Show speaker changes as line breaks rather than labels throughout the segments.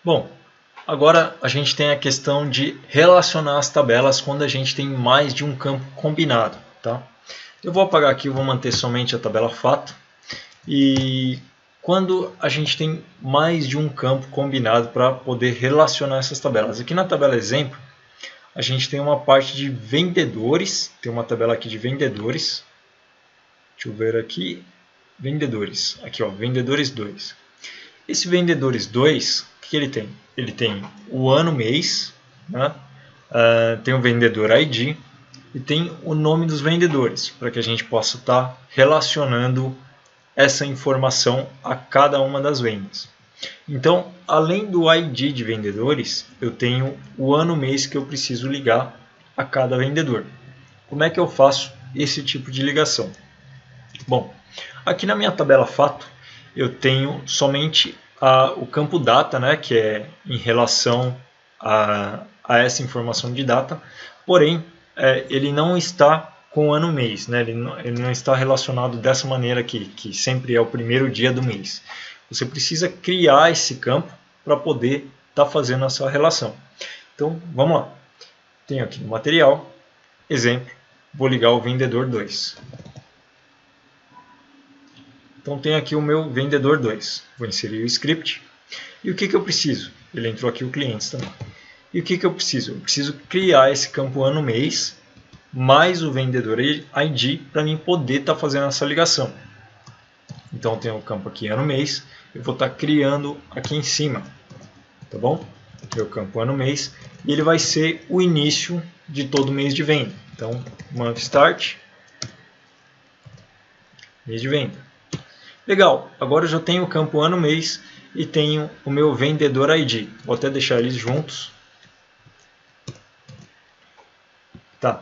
Bom, agora a gente tem a questão de relacionar as tabelas quando a gente tem mais de um campo combinado. Tá? Eu vou apagar aqui, eu vou manter somente a tabela fato. E quando a gente tem mais de um campo combinado para poder relacionar essas tabelas. Aqui na tabela exemplo, a gente tem uma parte de vendedores, tem uma tabela aqui de vendedores. Deixa eu ver aqui, vendedores. Aqui, ó, vendedores 2. Esse vendedores 2, o que ele tem? Ele tem o ano, mês, né? Tem o vendedor ID e tem o nome dos vendedores, para que a gente possa estar relacionando essa informação a cada uma das vendas. Então, além do ID de vendedores, eu tenho o ano, mês que eu preciso ligar a cada vendedor. Como é que eu faço esse tipo de ligação? Bom, aqui na minha tabela fato, eu tenho somente o campo data, né, que é em relação a essa informação de data, porém, ele não está com o ano mês, né? Ele não está relacionado dessa maneira aqui, que sempre é o primeiro dia do mês. Você precisa criar esse campo para poder estar fazendo essa relação. Então, vamos lá. Tenho aqui no material, exemplo, vou ligar o vendedor 2. Então, tenho aqui o meu vendedor 2. Vou inserir o script. E o que eu preciso? Ele entrou aqui o clientes também. E o que eu preciso? Eu preciso criar esse campo ano, mês, mais o vendedor ID para mim poder estar fazendo essa ligação. Então, tem o campo aqui ano, mês. Eu vou estar criando aqui em cima. Tá bom? Meu campo ano, mês. E ele vai ser o início de todo mês de venda. Então, month start, mês de venda. Legal, agora eu já tenho o campo ano, mês e tenho o meu vendedor ID. Vou até deixar eles juntos. Tá.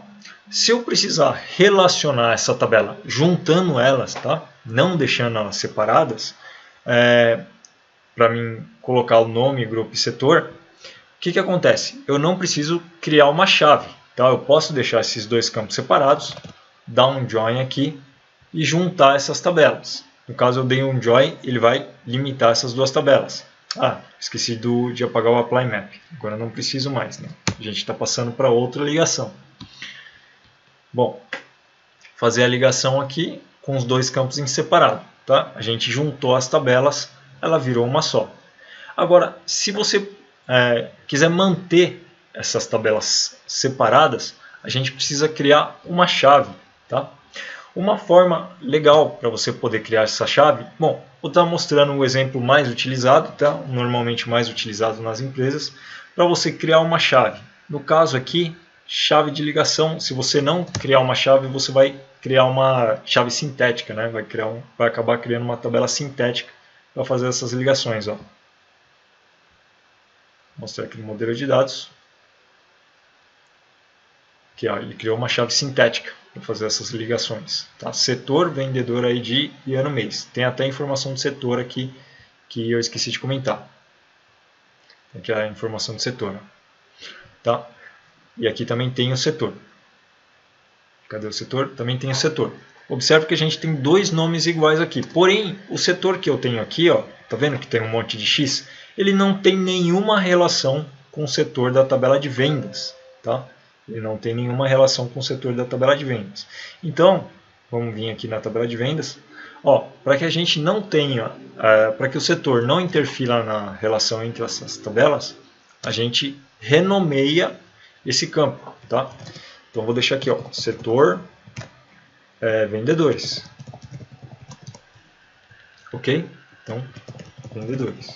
Se eu precisar relacionar essa tabela juntando elas, tá? Não deixando elas separadas, para mim colocar o nome, grupo e setor, o que acontece? Eu não preciso criar uma chave. Tá? Eu posso deixar esses dois campos separados, dar um join aqui e juntar essas tabelas. No caso, eu dei um join, ele vai limitar essas duas tabelas. Esqueci de apagar o apply map. Agora não preciso mais. Né? A gente está passando para outra ligação. Bom, fazer a ligação aqui com os dois campos em separado. Tá? A gente juntou as tabelas, ela virou uma só. Agora, se você quiser manter essas tabelas separadas, a gente precisa criar uma chave. Tá? Uma forma legal para você poder criar essa chave, bom, vou estar mostrando o exemplo mais utilizado, tá? Normalmente mais utilizado nas empresas, para você criar uma chave. No caso aqui, chave de ligação, se você não criar uma chave, você vai criar uma chave sintética, né? Vai acabar criando uma tabela sintética para fazer essas ligações. Ó. Vou mostrar aqui no modelo de dados. Aqui, ó, ele criou uma chave sintética para fazer essas ligações. Tá? Setor, vendedor ID e ano, mês. Tem até a informação do setor aqui que eu esqueci de comentar. Aqui é a informação do setor. Tá? E aqui também tem o setor. Cadê o setor? Também tem o setor. Observe que a gente tem dois nomes iguais aqui. Porém, o setor que eu tenho aqui, ó, tá vendo que tem um monte de X? Ele não tem nenhuma relação com o setor da tabela de vendas. Tá? Ele não tem nenhuma relação com o setor da tabela de vendas. Então, vamos vir aqui na tabela de vendas. Para que a gente não tenha, para que o setor não interfira na relação entre essas tabelas, a gente renomeia esse campo. Tá? Então, vou deixar aqui, ó, setor vendedores. Ok? Então, vendedores.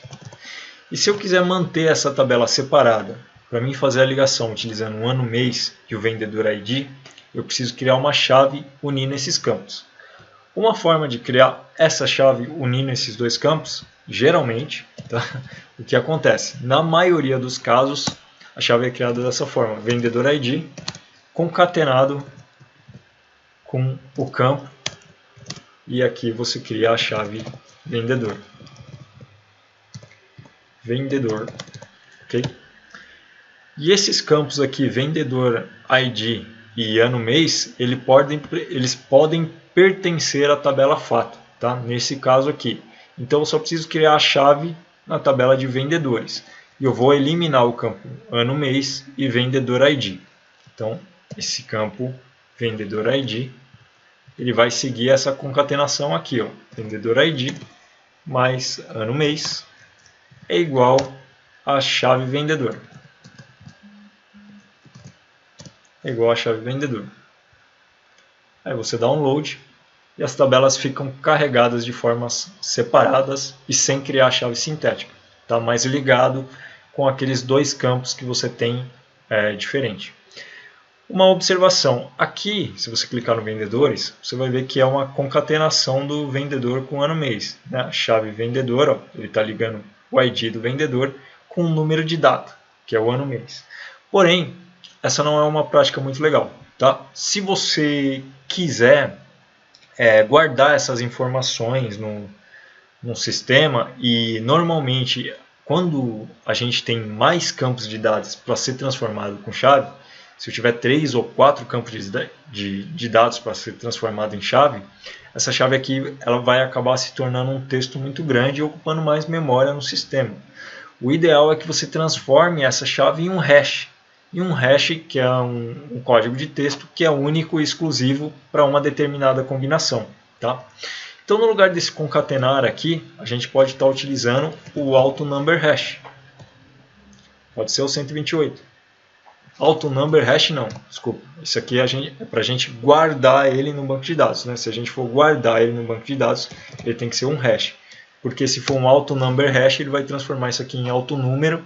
E se eu quiser manter essa tabela separada, para mim fazer a ligação utilizando o ano, mês e o vendedor ID, eu preciso criar uma chave unindo esses campos. Uma forma de criar essa chave unindo esses dois campos, geralmente, tá? O que acontece? Na maioria dos casos, a chave é criada dessa forma, vendedor ID concatenado com o campo e aqui você cria a chave vendedor. Vendedor, ok? E esses campos aqui, vendedor ID e ano, mês, eles podem pertencer à tabela fato, tá? Nesse caso aqui. Então eu só preciso criar a chave na tabela de vendedores. e eu vou eliminar o campo ano-mês e vendedor ID. Então, esse campo vendedor ID, ele vai seguir essa concatenação aqui, ó, vendedor ID mais ano-mês é igual a chave vendedor. É igual a chave vendedor. Aí você dá um load e as tabelas ficam carregadas de formas separadas e sem criar chave sintética. Está mais ligado com aqueles dois campos que você tem diferente. Uma observação, aqui, se você clicar no vendedores, você vai ver que é uma concatenação do vendedor com ano-mês. Né? A chave vendedor, ó, ele está ligando o ID do vendedor com o número de data, que é o ano-mês. Porém, essa não é uma prática muito legal. Tá? Se você quiser guardar essas informações no sistema, e normalmente quando a gente tem mais campos de dados para ser transformado com chave, se eu tiver 3 ou 4 campos de dados para ser transformado em chave, essa chave aqui ela vai acabar se tornando um texto muito grande e ocupando mais memória no sistema. O ideal é que você transforme essa chave em um hash. E um hash, que é um código de texto que é único e exclusivo para uma determinada combinação. Tá? Então, no lugar desse concatenar aqui, a gente pode estar utilizando o AutoNumberHash. Pode ser o 128. AutoNumberHash não, desculpa. Isso aqui é para a gente guardar ele no banco de dados. Né? Se a gente for guardar ele no banco de dados, ele tem que ser um hash. Porque se for um AutoNumberHash, ele vai transformar isso aqui em autonúmero,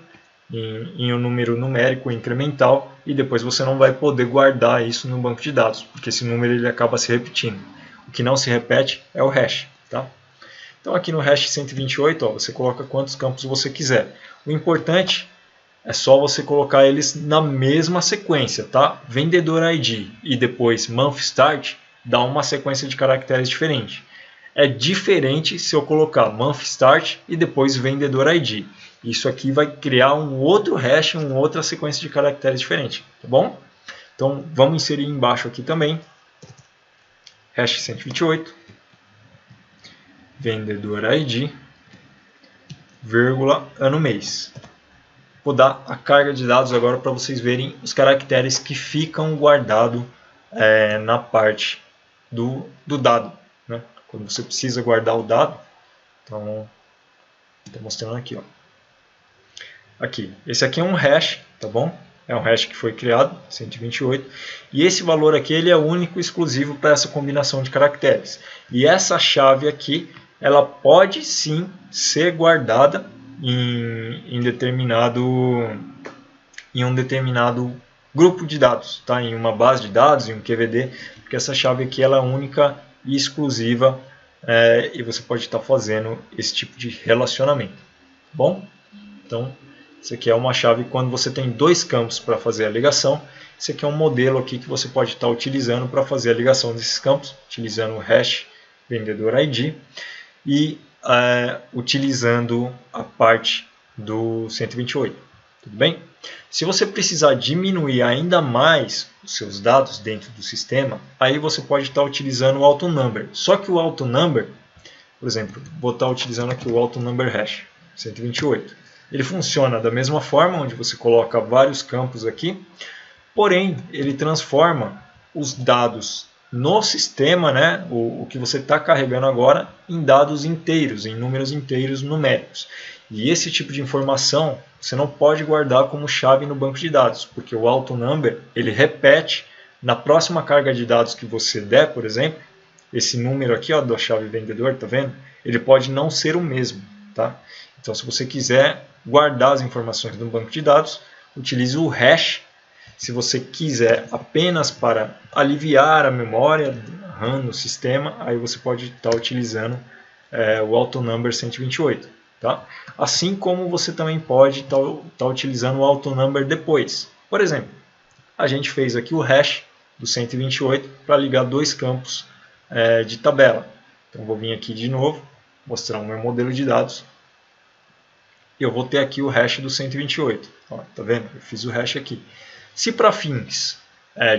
em um número numérico incremental, e depois você não vai poder guardar isso no banco de dados, porque esse número ele acaba se repetindo. O que não se repete é o hash. Tá? Então aqui no hash 128, ó, você coloca quantos campos você quiser. O importante é só você colocar eles na mesma sequência. Tá? Vendedor ID e depois month start dá uma sequência de caracteres diferente. É diferente se eu colocar month start e depois vendedor ID. Isso aqui vai criar um outro hash, uma outra sequência de caracteres diferente, tá bom? Então vamos inserir embaixo aqui também hash 128 vendedor ID vírgula ano-mês. Vou dar a carga de dados agora para vocês verem os caracteres que ficam guardados na parte do dado, né? Quando você precisa guardar o dado. Então estou mostrando aqui, ó. Aqui, esse aqui é um hash, tá bom? É um hash que foi criado, 128, e esse valor aqui ele é único e exclusivo para essa combinação de caracteres. E essa chave aqui, ela pode sim ser guardada em um determinado grupo de dados, tá? Em uma base de dados, em um QVD, porque essa chave aqui ela é única e exclusiva e você pode estar fazendo esse tipo de relacionamento, tá bom? Então, isso aqui é uma chave quando você tem dois campos para fazer a ligação. Esse aqui é um modelo aqui que você pode estar utilizando para fazer a ligação desses campos, utilizando o hash vendedor ID e utilizando a parte do 128. Tudo bem? Se você precisar diminuir ainda mais os seus dados dentro do sistema, aí você pode estar utilizando o AutoNumber. Só que o AutoNumber, por exemplo, vou estar utilizando aqui o AutoNumberHash 128. Ele funciona da mesma forma, onde você coloca vários campos aqui, porém ele transforma os dados no sistema, né, o que você está carregando agora, em dados inteiros, em números inteiros numéricos. E esse tipo de informação você não pode guardar como chave no banco de dados, porque o AutoNumber ele repete na próxima carga de dados que você der, por exemplo, esse número aqui ó, da chave vendedor, tá vendo? Ele pode não ser o mesmo. Tá? Então, se você quiser guardar as informações no banco de dados, utilize o hash. Se você quiser apenas para aliviar a memória RAM no sistema, aí você pode estar utilizando o AutoNumber 128. Tá? Assim como você também pode estar utilizando o AutoNumber depois. Por exemplo, a gente fez aqui o hash do 128 para ligar dois campos de tabela. Então, vou vir aqui de novo, mostrar o meu modelo de dados. E eu vou ter aqui o hash do 128. Ó, tá vendo? Eu fiz o hash aqui. Se para fins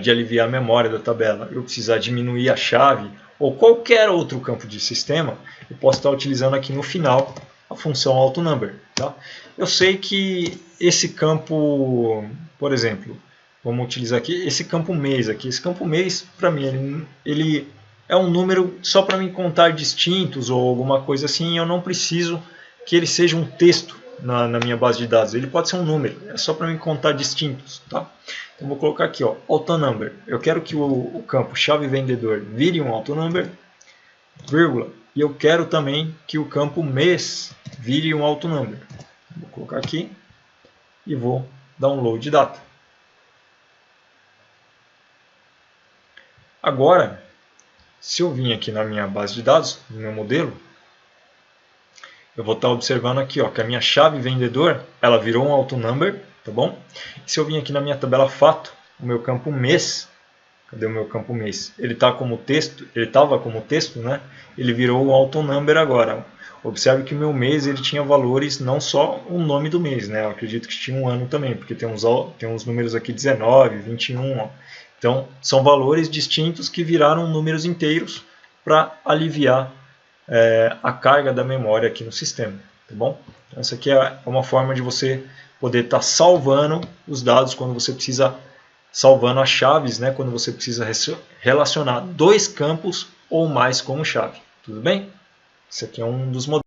de aliviar a memória da tabela eu precisar diminuir a chave ou qualquer outro campo de sistema, eu posso estar utilizando aqui no final a função AutoNumber. Tá? Eu sei que esse campo, por exemplo, vamos utilizar aqui esse campo mês. Esse campo mês, para mim, ele é um número só para me contar distintos ou alguma coisa assim. Eu não preciso que ele seja um texto na minha base de dados. Ele pode ser um número, é só para me contar distintos. Tá? Então vou colocar aqui, ó, AutoNumber. Eu quero que o campo chave vendedor vire um AutoNumber, vírgula, e eu quero também que o campo mês vire um AutoNumber. Vou colocar aqui e vou download data. Agora, se eu vim aqui na minha base de dados, no meu modelo, eu vou estar observando aqui, ó, que a minha chave vendedor, ela virou um AutoNumber, tá bom? E se eu vim aqui na minha tabela fato, o meu campo mês, cadê o meu campo mês? Ele tá como texto, ele estava como texto, né? Ele virou um AutoNumber agora. Observe que o meu mês ele tinha valores, não só o nome do mês, né? Eu acredito que tinha um ano também, porque tem uns números aqui 19, 21, ó. Então, são valores distintos que viraram números inteiros para aliviar a carga da memória aqui no sistema. Tá bom? Então, essa aqui é uma forma de você poder estar salvando os dados quando você precisa, salvando as chaves, né, quando você precisa relacionar dois campos ou mais como chave. Tudo bem? Esse aqui é um dos modelos.